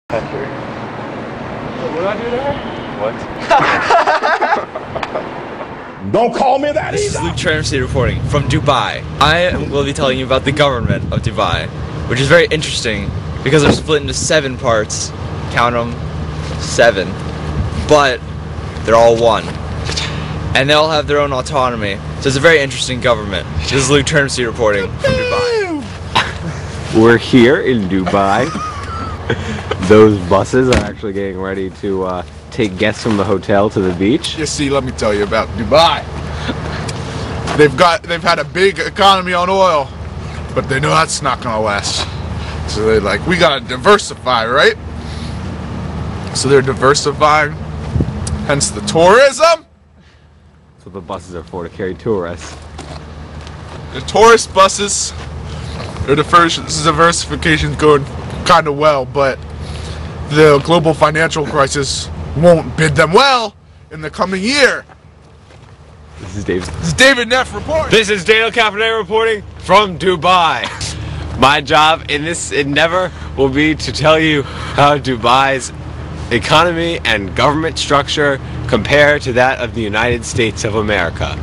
country. What did I do there? What? Don't call me that This is either! Luke Tramsey reporting from Dubai. I will be telling you about the government of Dubai, which is very interesting because they're split into 7 parts. Count them, 7. But they're all one. And they all have their own autonomy. So it's a very interesting government. This is Luke Tramsey reporting from Dubai. We're here in Dubai. Those buses are actually getting ready to take guests from the hotel to the beach. You see, let me tell you about Dubai. They've had a big economy on oil, but they know that's not gonna last. So they're like, we gotta diversify, right? So they're diversifying, hence the tourism. That's what the buses are for, to carry tourists. The tourist buses, their diversification's going kind of well, but the global financial crisis won't bid them well in the coming year. This is Dave. This is David Neff reporting. This is Daniel Caponera reporting from Dubai. My job in this endeavor will be to tell you how Dubai's economy and government structure compare to that of the United States of America.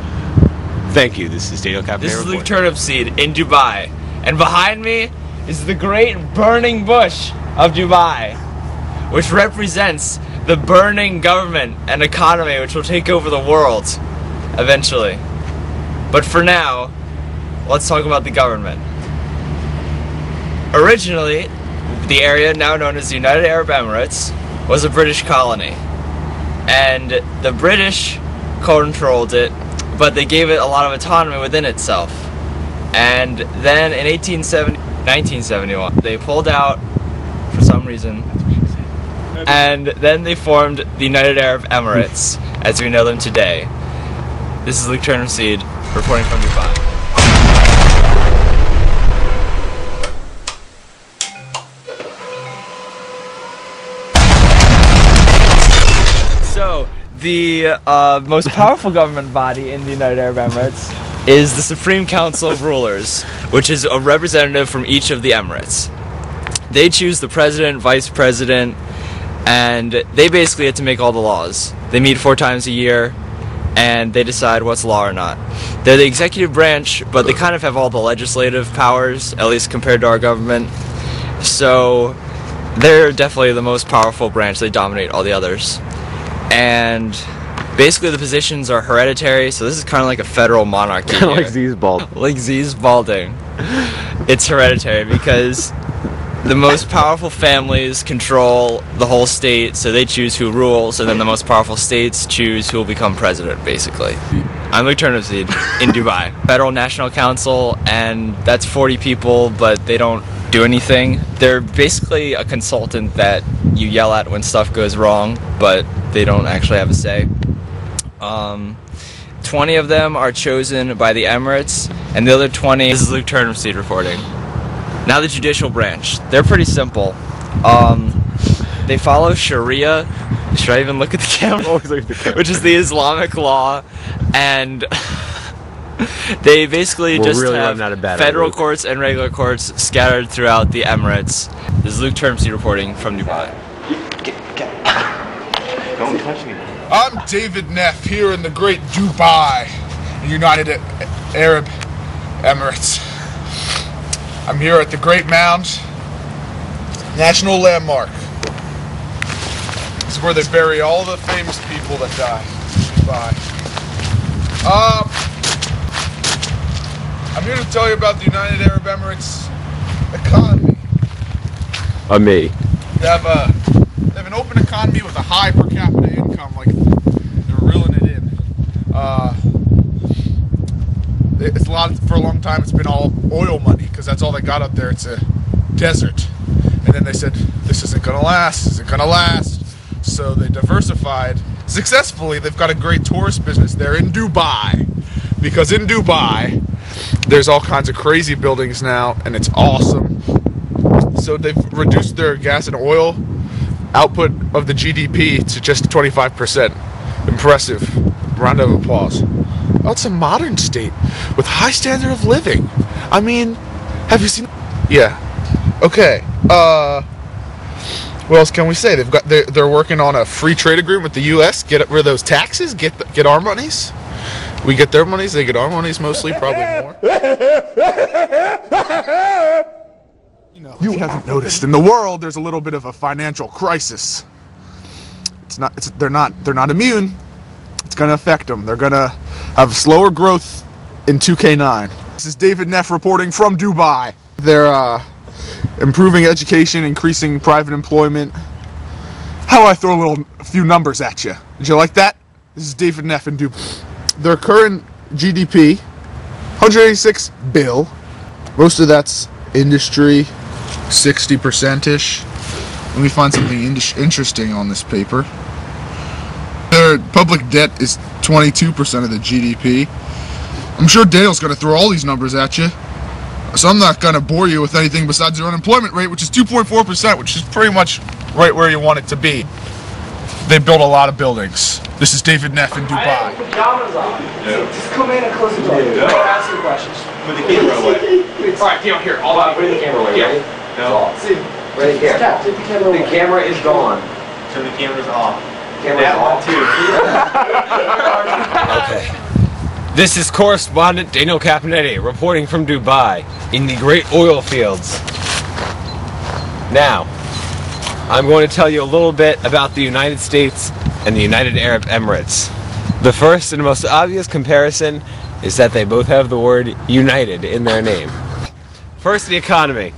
Thank you. This is Daniel Caponera This is Luke reporting. Turnipseed in Dubai. And behind me is the great burning bush of Dubai, which represents the burning government and economy which will take over the world eventually. But for now, let's talk about the government. Originally, the area now known as the United Arab Emirates was a British colony. And the British controlled it, but they gave it a lot of autonomy within itself. And then in 1971, they pulled out for some reason, and then they formed the United Arab Emirates as we know them today. This is Luke Turnipseed reporting from Dubai. So, the most powerful government body in the United Arab Emirates is the Supreme Council of Rulers, which is a representative from each of the Emirates. They choose the president, vice president, and they basically get to make all the laws. They meet 4 times a year, and they decide what's law or not. They're the executive branch, but they kind of have all the legislative powers, at least compared to our government. So they're definitely the most powerful branch. They dominate all the others. And basically the positions are hereditary, so this is kind of like a federal monarchy. Kind of like Z's bald. Like Z's balding. It's hereditary because the most powerful families control the whole state, so they choose who rules, and then the most powerful states choose who will become president, basically. I'm Luke Turnipseed in Dubai. Federal National Council, and that's 40 people, but they don't do anything. They're basically a consultant that you yell at when stuff goes wrong, but they don't actually have a say. 20 of them are chosen by the Emirates, and the other 20... This is Luke Turnipseed reporting. Now the judicial branch. They're pretty simple. They follow Sharia. Should I even look at the camera? Always look at the camera. Which is the Islamic law, and they basically We're just really have running out of battery, federal Luke. courts and regular courts scattered throughout the Emirates. This is Luke Turnipseed reporting from Dubai. Don't touch me. I'm David Neff here in the great Dubai, United Arab Emirates. I'm here at the Great Mound National Landmark. It's where they bury all the famous people that died in Dubai. I'm here to tell you about the United Arab Emirates economy. Me. They have an open economy with a high per capita income, like they're reeling it in. For a long time it's been all oil money because that's all they got up there. It's a desert, and then they said this isn't gonna last. Isn't gonna last. So they diversified successfully. They've got a great tourist business there in Dubai, because in Dubai there's all kinds of crazy buildings now, and it's awesome. So they've reduced their gas and oil output of the GDP to just 25%. Impressive. Round of applause. Oh, it's a modern state with high standard of living. I mean, have you seen... Yeah. Okay. What else can we say? They're working on a free trade agreement with the U.S. Get rid of those taxes. Get our monies. We get their monies. They get our monies mostly, probably more. You haven't noticed in the world there's a little bit of a financial crisis. They're not immune. It's gonna affect them. They're gonna have slower growth in 2K9. This is David Neff reporting from Dubai. They're improving education, increasing private employment. How do I throw a few numbers at you? Did you like that? This is David Neff in Dubai. Their current GDP, 186 bill. Most of that's industry, 60%-ish. Let me find something interesting on this paper. Their public debt is 22% of the GDP. I'm sure Dale's going to throw all these numbers at you, so I'm not going to bore you with anything besides their unemployment rate, which is 2.4%, which is pretty much right where you want it to be. They built a lot of buildings. This is David Neff in Dubai. Just come in and close the door. Ask your questions. Put the camera away. Alright, here, all about putting the camera away. Yeah. No. Right here. Take the camera away. The camera is gone. Turn the cameras off. That one too. Okay. This is correspondent Daniel Capinetti reporting from Dubai in the great oil fields. Now, I'm going to tell you a little bit about the United States and the United Arab Emirates. The first and most obvious comparison is that they both have the word United in their name. First, the economy.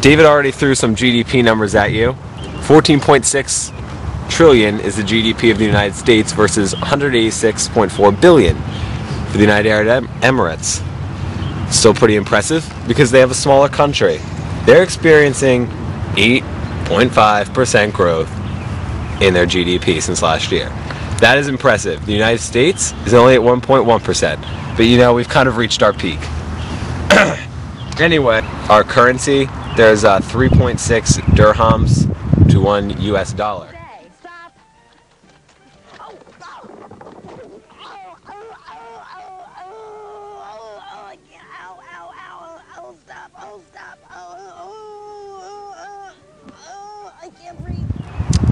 David already threw some GDP numbers at you. 14.6 trillion is the GDP of the United States versus 186.4 billion for the United Arab Emirates. Still pretty impressive because they have a smaller country. They're experiencing 8.5% growth in their GDP since last year. That is impressive. The United States is only at 1.1%, but you know, we've kind of reached our peak. Anyway, our currency, there's 3.6 dirhams to $1 US.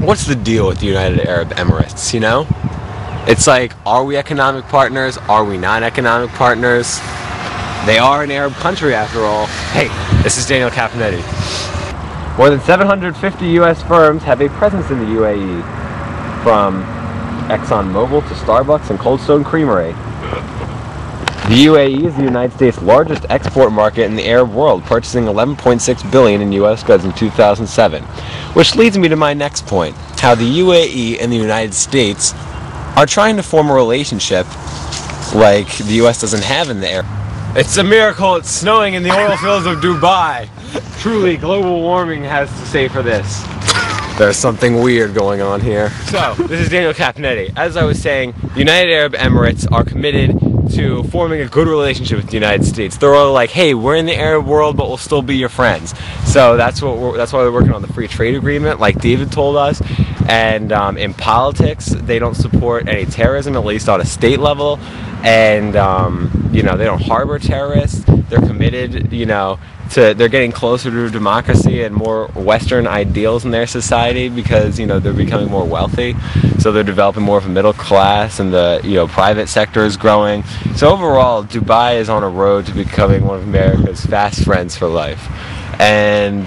What's the deal with the United Arab Emirates, you know? It's like, are we economic partners? Are we not economic partners? They are an Arab country after all. Hey, this is Daniel Capinetti. More than 750 US firms have a presence in the UAE, from ExxonMobil to Starbucks and Cold Stone Creamery. The UAE is the United States' largest export market in the Arab world, purchasing $11.6 billion in US goods in 2007. Which leads me to my next point, how the UAE and the United States are trying to form a relationship like the US doesn't have in the Arab. It's a miracle it's snowing in the oil fields of Dubai. Truly, global warming has to say for this. There's something weird going on here. So, this is Daniel Capinetti. As I was saying, the United Arab Emirates are committed to forming a good relationship with the United States. They're all like, hey, we're in the Arab world, but we'll still be your friends. So that's why we're working on the free trade agreement, like David told us. And in politics, they don't support any terrorism, at least on a state level. And you know, they don't harbor terrorists. They're committed, you know, they're getting closer to democracy and more Western ideals in their society because, you know, they're becoming more wealthy. So they're developing more of a middle class, and the, you know, private sector is growing. So overall, Dubai is on a road to becoming one of America's fast friends for life. And